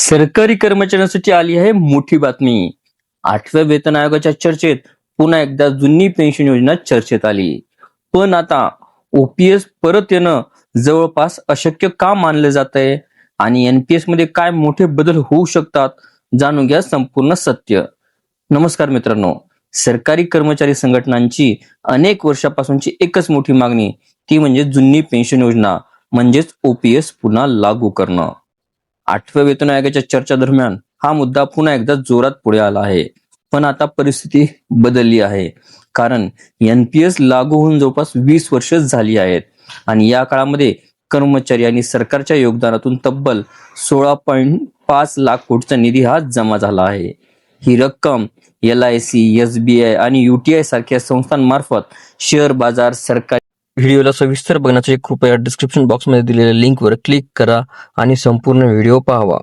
सरकारी कर्मचाऱ्यांसाठी आली आहे मोठी बातमी. 8व्या वेतन आयोगाच्या चर्चेत पुन्हा एकदा जुनी पेन्शन योजना चर्चेत आली. पण आता ओपीएस परत येणं जवळपास अशक्य का मानलं जात आहे आणि एनपीएस मध्ये काय मोठे बदल होऊ शकतात, जाणून घ्या संपूर्ण सत्य. नमस्कार मित्रांनो, सरकारी कर्मचारी संघटनांची अनेक वर्षापासूनची एकच मोठी मागणी, ती म्हणजे जुनी पेन्शन योजना म्हणजेच ओपीएस पुन्हा लागू करणं. 8व्या वेतन आयोगाच्या चर्चा दरम्यान हा मुद्दा पुन्हा एकदा जोरात पुढे आला आहे. पण आता परिस्थिती बदलली आहे, कारण एनपीएस लागू होऊन जवळपास 20 वर्ष झाली आहेत आणि या काळामध्ये कर्मचारी आणि सरकारच्या योगदानातून तब्बल 16.5 लाख कोटीचा निधी हा जमा झाला आहे. ही रक्कम LIC, SBI आणि UTI सारख्या संस्थांमार्फत शेअर बाजार, सरकारी. व्हिडिओला सविस्तर बघण्यासाठी कृपया डिस्क्रिप्शन बॉक्समध्ये दिलेल्या लिंकवर क्लिक करा आणि संपूर्ण व्हिडिओ पाहावा.